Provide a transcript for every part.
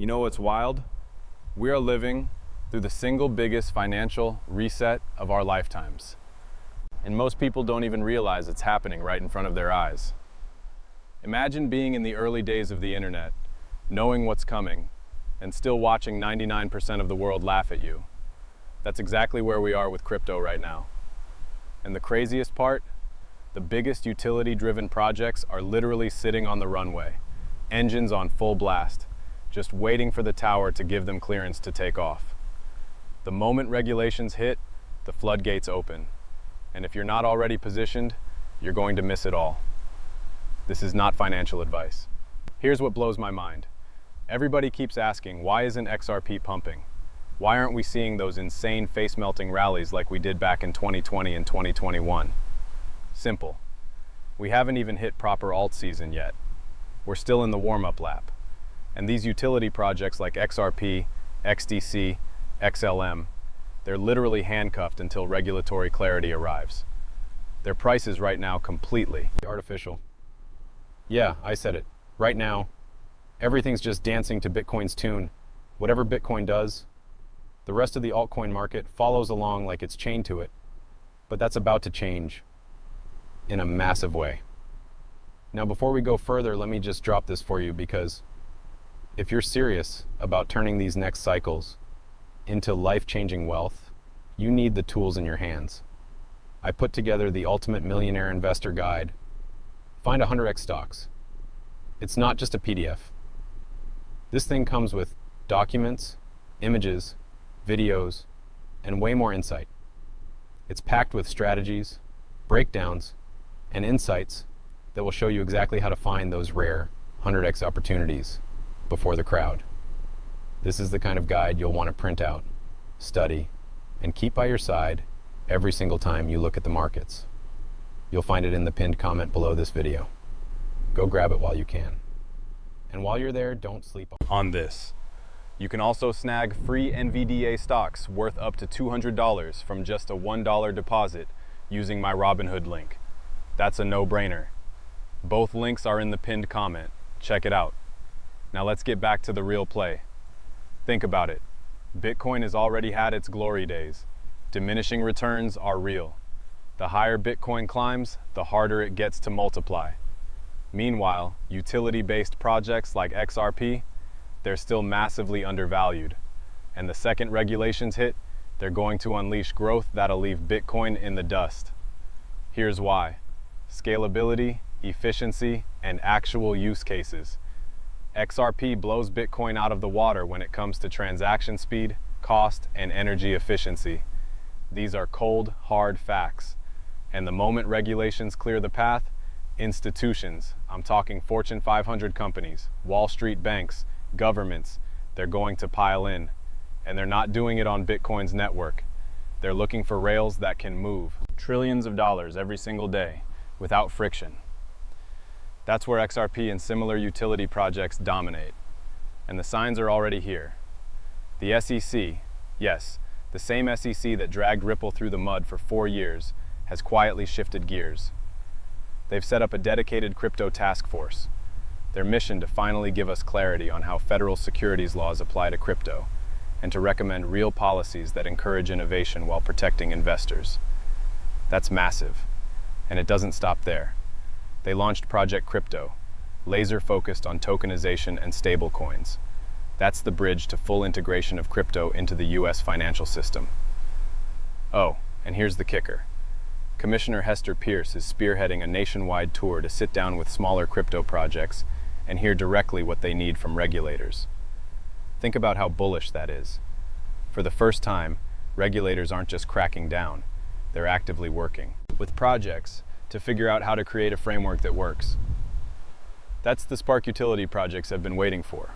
You know what's wild? We are living through the single biggest financial reset of our lifetimes. And most people don't even realize it's happening right in front of their eyes. Imagine being in the early days of the internet, knowing what's coming, and still watching 99% of the world laugh at you. That's exactly where we are with crypto right now. And the craziest part? The biggest utility-driven projects are literally sitting on the runway, engines on full blast, just waiting for the tower to give them clearance to take off. The moment regulations hit, the floodgates open. And if you're not already positioned, you're going to miss it all. This is not financial advice. Here's what blows my mind. Everybody keeps asking, why isn't XRP pumping? Why aren't we seeing those insane face-melting rallies like we did back in 2020 and 2021? Simple. We haven't even hit proper alt season yet. We're still in the warm-up lap. And these utility projects like XRP, XDC, XLM, they're literally handcuffed until regulatory clarity arrives. Their price is right now completely artificial. Yeah, I said it. Right now, everything's just dancing to Bitcoin's tune. Whatever Bitcoin does, the rest of the altcoin market follows along like it's chained to it. But that's about to change in a massive way. Now, before we go further, let me just drop this for you, because if you're serious about turning these next cycles into life-changing wealth, you need the tools in your hands. I put together the Ultimate Millionaire Investor Guide. Find 100x stocks. It's not just a PDF. This thing comes with documents, images, videos, and way more insight. It's packed with strategies, breakdowns, and insights that will show you exactly how to find those rare 100x opportunities before the crowd. This is the kind of guide you'll want to print out, study, and keep by your side every single time you look at the markets. You'll find it in the pinned comment below this video. Go grab it while you can. And while you're there, don't sleep on this. You can also snag free NVDA stocks worth up to $200 from just a $1 deposit using my Robinhood link. That's a no-brainer. Both links are in the pinned comment. Check it out. Now let's get back to the real play. Think about it. Bitcoin has already had its glory days. Diminishing returns are real. The higher Bitcoin climbs, the harder it gets to multiply. Meanwhile, utility-based projects like XRP, they're still massively undervalued. And the second regulations hit, they're going to unleash growth that'll leave Bitcoin in the dust. Here's why. Scalability, efficiency, and actual use cases. XRP blows Bitcoin out of the water when it comes to transaction speed, cost, and energy efficiency. These are cold, hard facts. And the moment regulations clear the path, institutions, I'm talking Fortune 500 companies, Wall Street banks, governments, they're going to pile in. And they're not doing it on Bitcoin's network. They're looking for rails that can move trillions of dollars every single day without friction. That's where XRP and similar utility projects dominate. And the signs are already here. The SEC, yes, the same SEC that dragged Ripple through the mud for 4 years, has quietly shifted gears. They've set up a dedicated crypto task force. Their mission to finally give us clarity on how federal securities laws apply to crypto, and to recommend real policies that encourage innovation while protecting investors. That's massive. And it doesn't stop there. They launched Project Crypto, laser-focused on tokenization and stablecoins. That's the bridge to full integration of crypto into the US financial system. Oh, and here's the kicker. Commissioner Hester Pierce is spearheading a nationwide tour to sit down with smaller crypto projects and hear directly what they need from regulators. Think about how bullish that is. For the first time, regulators aren't just cracking down, they're actively working with projects to figure out how to create a framework that works. That's the spark utility projects have been waiting for.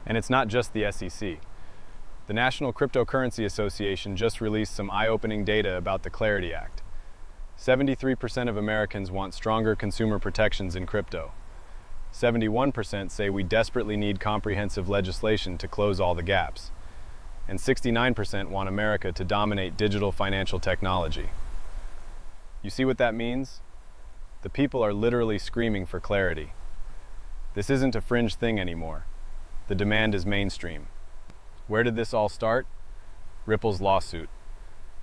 And it's not just the SEC. The National Cryptocurrency Association just released some eye-opening data about the Clarity Act. 73% of Americans want stronger consumer protections in crypto. 71% say we desperately need comprehensive legislation to close all the gaps. And 69% want America to dominate digital financial technology. You see what that means? The people are literally screaming for clarity. This isn't a fringe thing anymore. the demand is mainstream. Where did this all start? Ripple's lawsuit.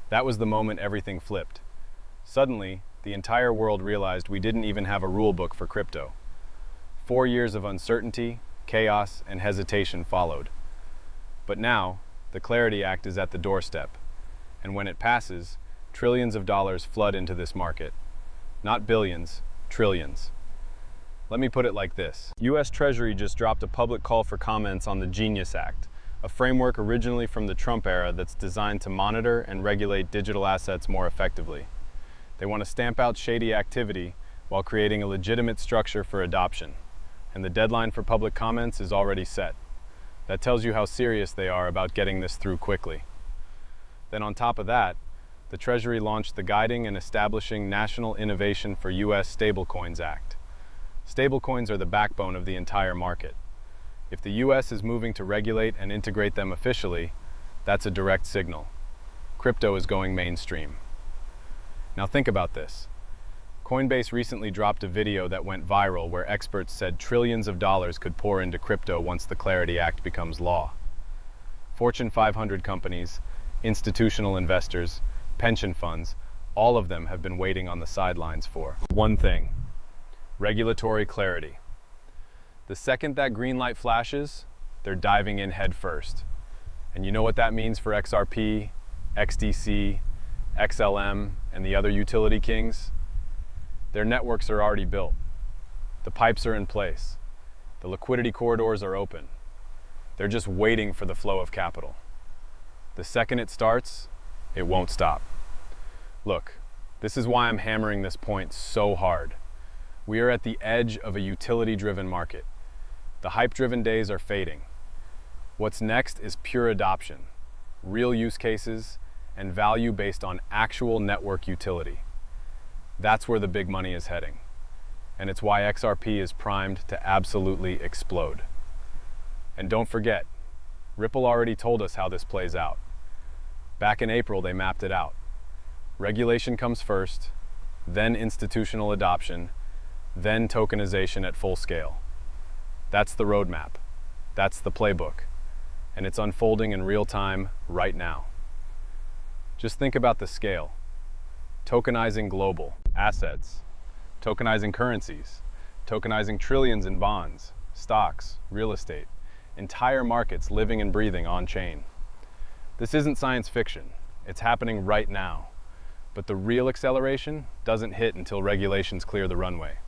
That was the moment everything flipped. Suddenly, the entire world realized we didn't even have a rule book for crypto. 4 years of uncertainty, chaos, and hesitation followed. But now, the Clarity Act is at the doorstep. And when it passes, trillions of dollars flood into this market. Not billions, trillions. Let me put it like this. US Treasury just dropped a public call for comments on the Genius Act, a framework originally from the Trump era that's designed to monitor and regulate digital assets more effectively. They want to stamp out shady activity while creating a legitimate structure for adoption. And the deadline for public comments is already set. That tells you how serious they are about getting this through quickly. Then on top of that, the Treasury launched the Guiding and Establishing National Innovation for U.S. Stablecoins Act. Stablecoins are the backbone of the entire market. If the U.S. is moving to regulate and integrate them officially, that's a direct signal. Crypto is going mainstream. Now think about this. Coinbase recently dropped a video that went viral where experts said trillions of dollars could pour into crypto once the Clarity Act becomes law. Fortune 500 companies, institutional investors, pension funds, all of them have been waiting on the sidelines for one thing: regulatory clarity. The second that green light flashes, they're diving in head first. And you know what that means for XRP, XDC, XLM, and the other utility kings? Their networks are already built. The pipes are in place. The liquidity corridors are open. They're just waiting for the flow of capital. The second it starts, it won't stop. Look, this is why I'm hammering this point so hard. We are at the edge of a utility-driven market. The hype-driven days are fading. What's next is pure adoption, real use cases, and value based on actual network utility. That's where the big money is heading. And it's why XRP is primed to absolutely explode. And don't forget, Ripple already told us how this plays out. Back in April, they mapped it out. Regulation comes first, then institutional adoption, then tokenization at full scale. That's the roadmap. That's the playbook. And it's unfolding in real time right now. Just think about the scale. Tokenizing global assets, tokenizing currencies, tokenizing trillions in bonds, stocks, real estate, entire markets living and breathing on-chain. This isn't science fiction. It's happening right now. But the real acceleration doesn't hit until regulations clear the runway.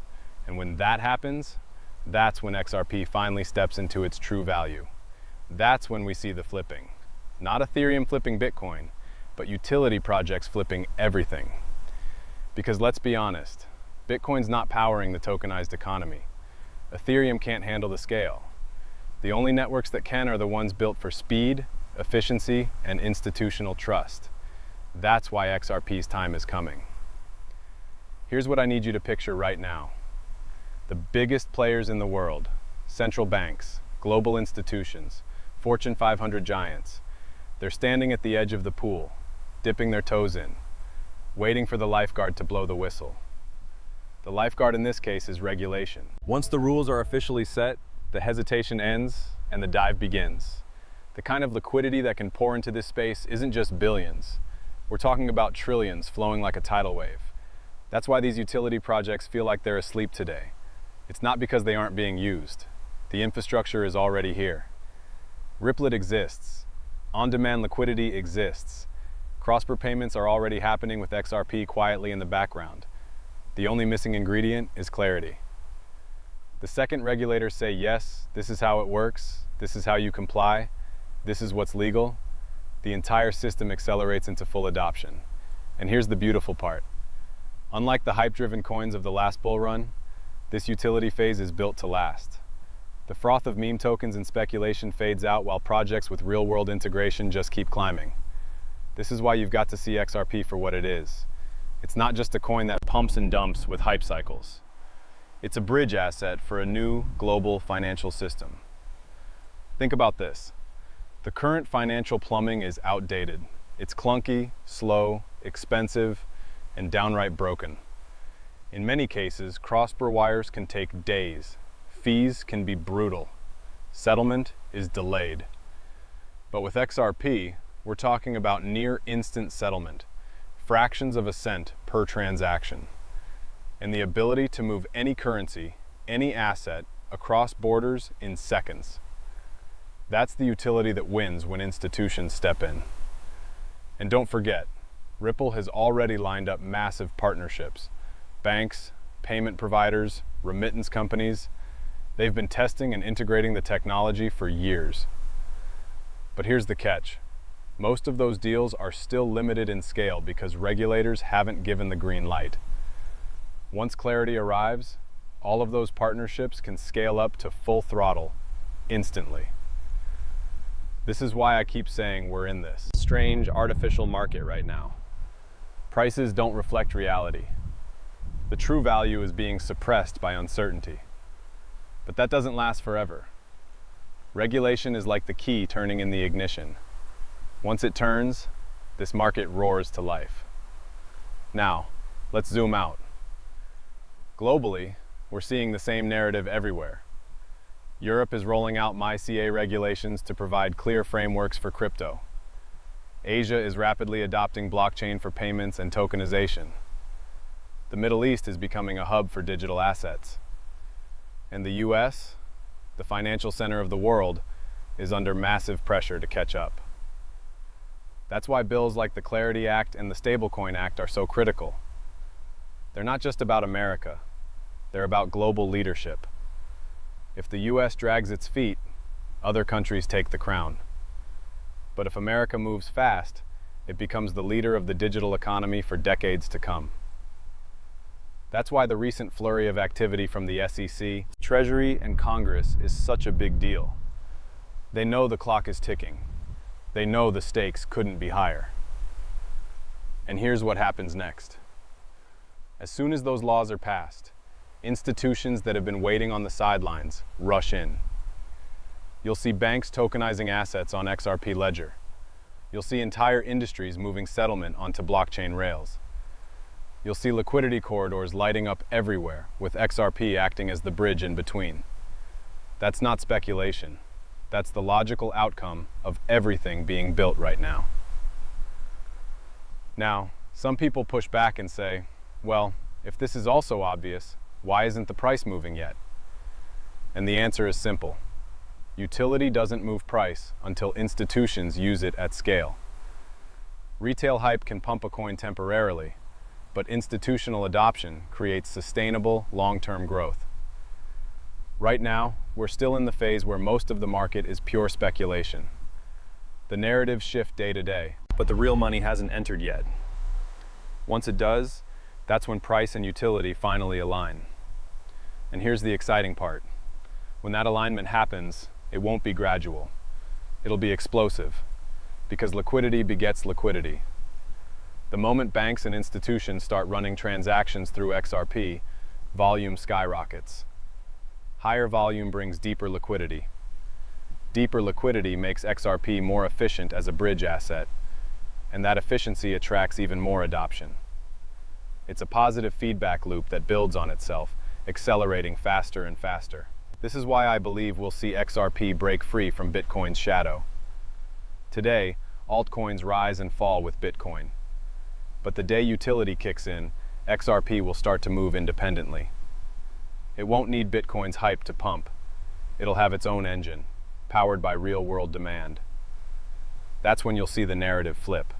And when that happens, that's when XRP finally steps into its true value. That's when we see the flipping. Not Ethereum flipping Bitcoin, but utility projects flipping everything. Because let's be honest, Bitcoin's not powering the tokenized economy. Ethereum can't handle the scale. The only networks that can are the ones built for speed, efficiency, and institutional trust. That's why XRP's time is coming. Here's what I need you to picture right now. The biggest players in the world, central banks, global institutions, Fortune 500 giants, they're standing at the edge of the pool, dipping their toes in, waiting for the lifeguard to blow the whistle. The lifeguard in this case is regulation. Once the rules are officially set, the hesitation ends and the dive begins. The kind of liquidity that can pour into this space isn't just billions. We're talking about trillions flowing like a tidal wave. That's why these utility projects feel like they're asleep today. It's not because they aren't being used. The infrastructure is already here. Ripplet exists. On-demand liquidity exists. Cross-border payments are already happening with XRP quietly in the background. The only missing ingredient is clarity. The second regulators say, yes, this is how it works, this is how you comply, this is what's legal, the entire system accelerates into full adoption. And here's the beautiful part. Unlike the hype-driven coins of the last bull run, this utility phase is built to last. The froth of meme tokens and speculation fades out while projects with real-world integration just keep climbing. This is why you've got to see XRP for what it is. It's not just a coin that pumps and dumps with hype cycles. It's a bridge asset for a new global financial system. Think about this. The current financial plumbing is outdated. It's clunky, slow, expensive, and downright broken. In many cases, cross-border wires can take days. Fees can be brutal. Settlement is delayed. But with XRP, we're talking about near instant settlement, fractions of a cent per transaction, and the ability to move any currency, any asset, across borders in seconds. That's the utility that wins when institutions step in. And don't forget, Ripple has already lined up massive partnerships. Banks, payment providers, remittance companies, they've been testing and integrating the technology for years. But here's the catch. Most of those deals are still limited in scale because regulators haven't given the green light. Once clarity arrives, all of those partnerships can scale up to full throttle instantly. This is why I keep saying we're in this strange artificial market right now. Prices don't reflect reality. The true value is being suppressed by uncertainty. But that doesn't last forever. Regulation is like the key turning in the ignition. Once it turns, this market roars to life. Now, let's zoom out. Globally, we're seeing the same narrative everywhere. Europe is rolling out MiCA regulations to provide clear frameworks for crypto. Asia is rapidly adopting blockchain for payments and tokenization. The Middle East is becoming a hub for digital assets. And the US, the financial center of the world, is under massive pressure to catch up. That's why bills like the Clarity Act and the Stablecoin Act are so critical. They're not just about America, they're about global leadership. If the US drags its feet, other countries take the crown. But if America moves fast, it becomes the leader of the digital economy for decades to come. That's why the recent flurry of activity from the SEC, Treasury, and Congress is such a big deal. They know the clock is ticking. They know the stakes couldn't be higher. And here's what happens next. As soon as those laws are passed, institutions that have been waiting on the sidelines rush in. You'll see banks tokenizing assets on XRP Ledger. You'll see entire industries moving settlement onto blockchain rails. You'll see liquidity corridors lighting up everywhere, with XRP acting as the bridge in between. That's not speculation. That's the logical outcome of everything being built right now. Now, some people push back and say, well, if this is also obvious, why isn't the price moving yet? And the answer is simple. Utility doesn't move price until institutions use it at scale. Retail hype can pump a coin temporarily, but institutional adoption creates sustainable, long-term growth. Right now, we're still in the phase where most of the market is pure speculation. The narratives shift day to day, but the real money hasn't entered yet. Once it does, that's when price and utility finally align. And here's the exciting part. When that alignment happens, it won't be gradual. It'll be explosive, because liquidity begets liquidity. The moment banks and institutions start running transactions through XRP, volume skyrockets. Higher volume brings deeper liquidity. Deeper liquidity makes XRP more efficient as a bridge asset, and that efficiency attracts even more adoption. It's a positive feedback loop that builds on itself, accelerating faster and faster. This is why I believe we'll see XRP break free from Bitcoin's shadow. Today, altcoins rise and fall with Bitcoin. But the day utility kicks in, XRP will start to move independently. It won't need Bitcoin's hype to pump. It'll have its own engine, powered by real-world demand. That's when you'll see the narrative flip.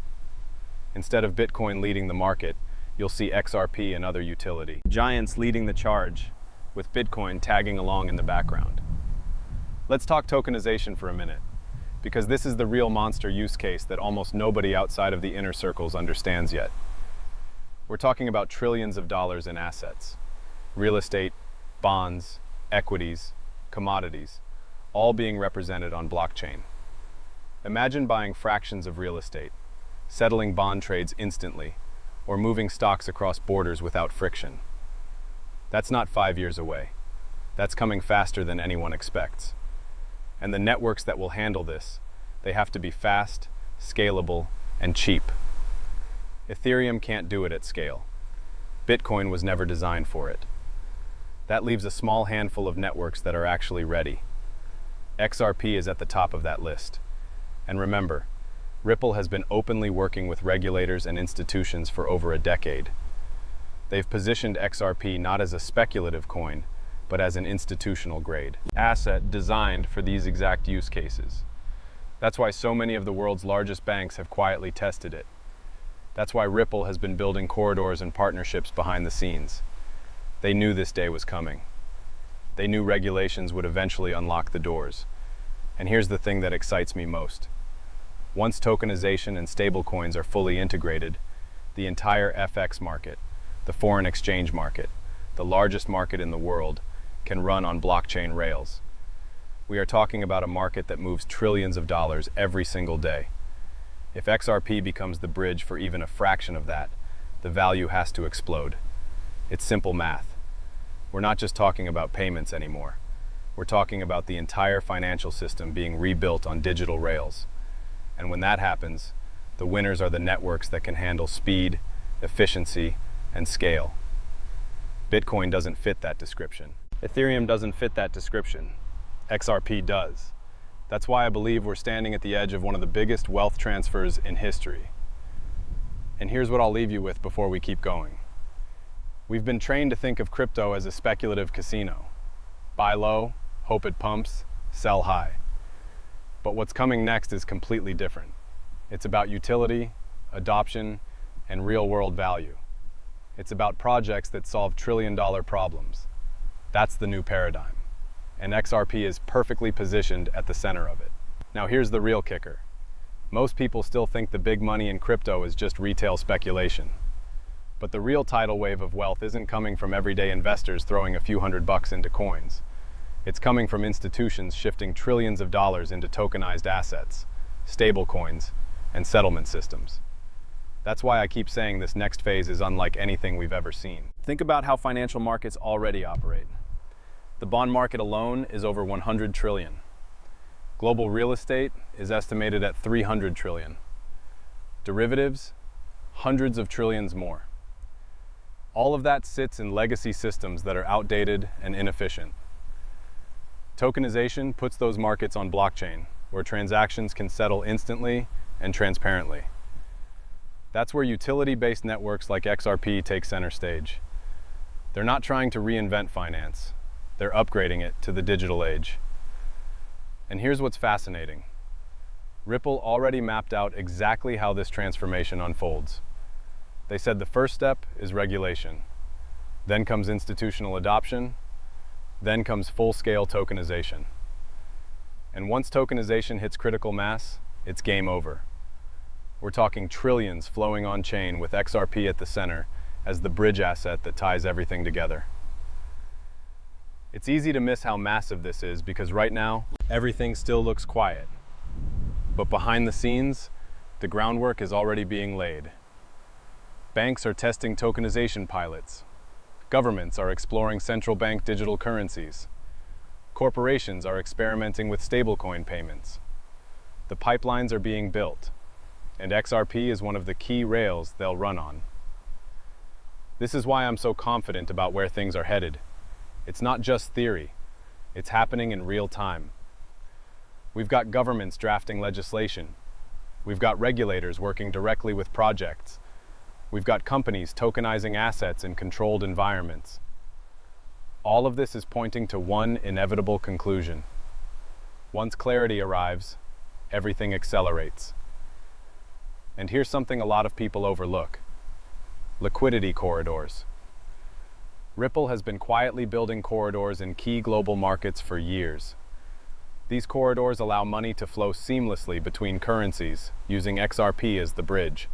Instead of Bitcoin leading the market, you'll see XRP and other utility giants leading the charge, with Bitcoin tagging along in the background. Let's talk tokenization for a minute, because this is the real monster use case that almost nobody outside of the inner circles understands yet. We're talking about trillions of dollars in assets, real estate, bonds, equities, commodities, all being represented on blockchain. Imagine buying fractions of real estate, settling bond trades instantly, or moving stocks across borders without friction. That's not 5 years away. That's coming faster than anyone expects. And the networks that will handle this, they have to be fast, scalable, and cheap. Ethereum can't do it at scale. Bitcoin was never designed for it. That leaves a small handful of networks that are actually ready. XRP is at the top of that list. And remember, Ripple has been openly working with regulators and institutions for over a decade. They've positioned XRP not as a speculative coin, but as an institutional grade asset designed for these exact use cases. That's why so many of the world's largest banks have quietly tested it. That's why Ripple has been building corridors and partnerships behind the scenes. They knew this day was coming. They knew regulations would eventually unlock the doors. And here's the thing that excites me most. Once tokenization and stablecoins are fully integrated, the entire FX market, the foreign exchange market, the largest market in the world, can run on blockchain rails. We are talking about a market that moves trillions of dollars every single day. If XRP becomes the bridge for even a fraction of that, the value has to explode. It's simple math. We're not just talking about payments anymore. We're talking about the entire financial system being rebuilt on digital rails. And when that happens, the winners are the networks that can handle speed, efficiency, and scale. Bitcoin doesn't fit that description. Ethereum doesn't fit that description. XRP does. That's why I believe we're standing at the edge of one of the biggest wealth transfers in history. And here's what I'll leave you with before we keep going. We've been trained to think of crypto as a speculative casino. Buy low, hope it pumps, sell high. But what's coming next is completely different. It's about utility, adoption, and real-world value. It's about projects that solve trillion-dollar problems. That's the new paradigm. And XRP is perfectly positioned at the center of it. Now here's the real kicker. Most people still think the big money in crypto is just retail speculation. But the real tidal wave of wealth isn't coming from everyday investors throwing a few $100 into coins. It's coming from institutions shifting trillions of dollars into tokenized assets, stable coins, and settlement systems. That's why I keep saying this next phase is unlike anything we've ever seen. Think about how financial markets already operate. The bond market alone is over 100 trillion. Global real estate is estimated at 300 trillion. Derivatives, hundreds of trillions more. All of that sits in legacy systems that are outdated and inefficient. Tokenization puts those markets on blockchain, where transactions can settle instantly and transparently. That's where utility-based networks like XRP take center stage. They're not trying to reinvent finance. They're upgrading it to the digital age. And here's what's fascinating. Ripple already mapped out exactly how this transformation unfolds. They said the first step is regulation. Then comes institutional adoption. Then comes full-scale tokenization. And once tokenization hits critical mass, it's game over. We're talking trillions flowing on-chain with XRP at the center as the bridge asset that ties everything together. It's easy to miss how massive this is because right now, everything still looks quiet. But behind the scenes, the groundwork is already being laid. Banks are testing tokenization pilots. Governments are exploring central bank digital currencies. Corporations are experimenting with stablecoin payments. The pipelines are being built, and XRP is one of the key rails they'll run on. This is why I'm so confident about where things are headed. It's not just theory, it's happening in real time. We've got governments drafting legislation. We've got regulators working directly with projects. We've got companies tokenizing assets in controlled environments. All of this is pointing to one inevitable conclusion. Once clarity arrives, everything accelerates. And here's something a lot of people overlook: liquidity corridors. Ripple has been quietly building corridors in key global markets for years. These corridors allow money to flow seamlessly between currencies, using XRP as the bridge.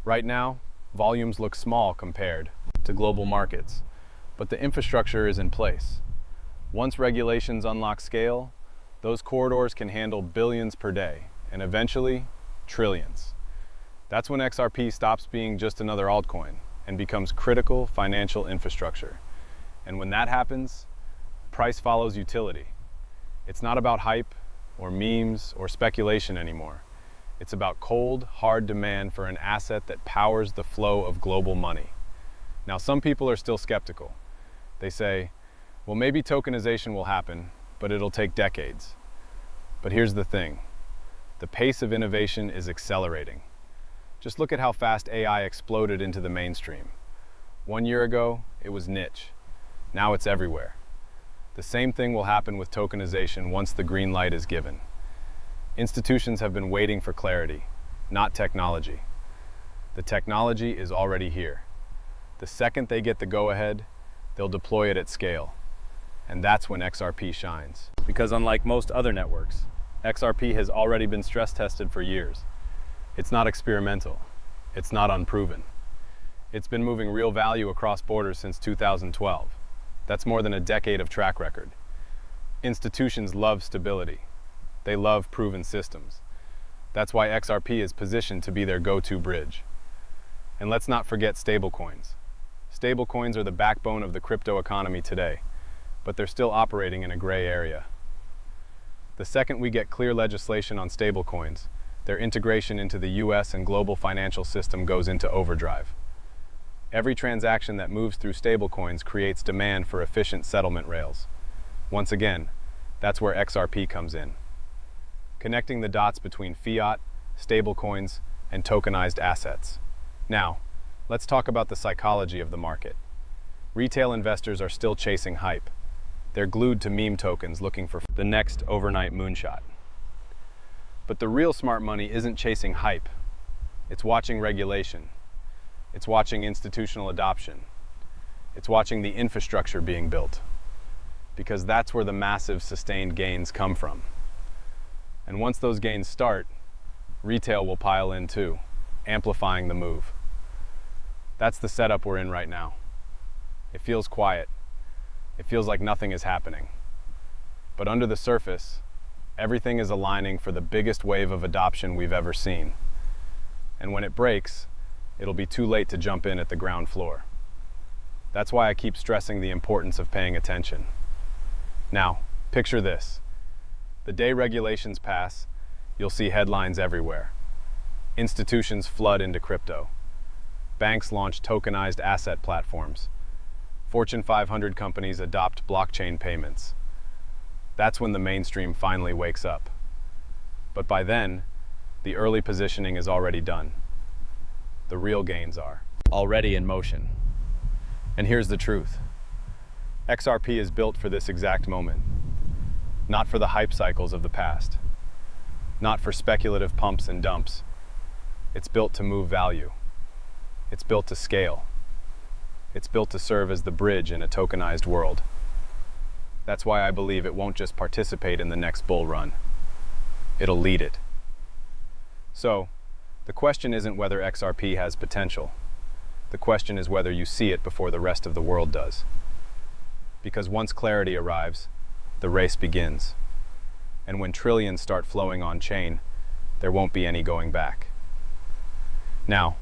Right now, volumes look small compared to global markets, but the infrastructure is in place. Once regulations unlock scale, those corridors can handle billions per day, and eventually, trillions. That's when XRP stops being just another altcoin and becomes critical financial infrastructure. And when that happens, price follows utility. It's not about hype or memes or speculation anymore. It's about cold, hard demand for an asset that powers the flow of global money. Now, some people are still skeptical. They say, well, maybe tokenization will happen, but it'll take decades. But here's the thing. The pace of innovation is accelerating. Just look at how fast AI exploded into the mainstream. 1 year ago, it was niche. Now it's everywhere. The same thing will happen with tokenization once the green light is given. Institutions have been waiting for clarity, not technology. The technology is already here. The second they get the go-ahead, they'll deploy it at scale. And that's when XRP shines. Because unlike most other networks, XRP has already been stress tested for years. It's not experimental. It's not unproven. It's been moving real value across borders since 2012. That's more than a decade of track record. Institutions love stability. They love proven systems. That's why XRP is positioned to be their go-to bridge. And let's not forget stablecoins. Stablecoins are the backbone of the crypto economy today, but they're still operating in a gray area. The second we get clear legislation on stablecoins, their integration into the US and global financial system goes into overdrive. Every transaction that moves through stablecoins creates demand for efficient settlement rails. Once again, that's where XRP comes in, connecting the dots between fiat, stablecoins, and tokenized assets. Now, let's talk about the psychology of the market. Retail investors are still chasing hype. They're glued to meme tokens looking for the next overnight moonshot. But the real smart money isn't chasing hype. It's watching regulation. It's watching institutional adoption. It's watching the infrastructure being built. Because that's where the massive sustained gains come from. And once those gains start, retail will pile in too, amplifying the move. That's the setup we're in right now. It feels quiet. It feels like nothing is happening. But under the surface, everything is aligning for the biggest wave of adoption we've ever seen. And when it breaks, it'll be too late to jump in at the ground floor. That's why I keep stressing the importance of paying attention. Now, picture this. The day regulations pass, you'll see headlines everywhere. Institutions flood into crypto. Banks launch tokenized asset platforms. Fortune 500 companies adopt blockchain payments. That's when the mainstream finally wakes up. But by then, the early positioning is already done. The real gains are already in motion. And here's the truth. XRP is built for this exact moment. Not for the hype cycles of the past. Not for speculative pumps and dumps. It's built to move value. It's built to scale. It's built to serve as the bridge in a tokenized world. That's why I believe it won't just participate in the next bull run. It'll lead it. So, the question isn't whether XRP has potential. The question is whether you see it before the rest of the world does. Because once clarity arrives, the race begins. And when trillions start flowing on chain, there won't be any going back. Now,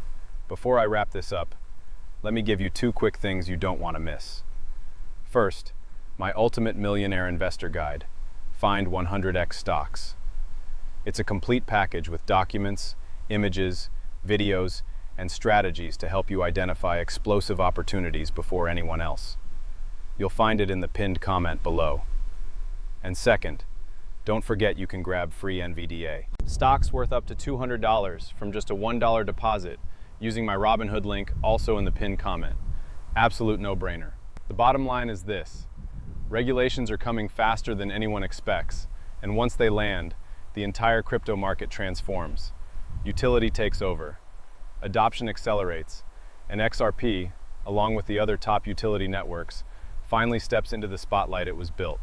before I wrap this up, let me give you 2 quick things you don't want to miss. First, my Ultimate Millionaire Investor Guide, Find 100x Stocks. It's a complete package with documents, images, videos, and strategies to help you identify explosive opportunities before anyone else. You'll find it in the pinned comment below. And second, don't forget you can grab free NVDA. Stocks worth up to $200 from just a $1 deposit using my Robinhood link also in the pinned comment. Absolute no-brainer. The bottom line is this. Regulations are coming faster than anyone expects, and once they land, the entire crypto market transforms. Utility takes over, adoption accelerates, and XRP, along with the other top utility networks, finally steps into the spotlight it was built.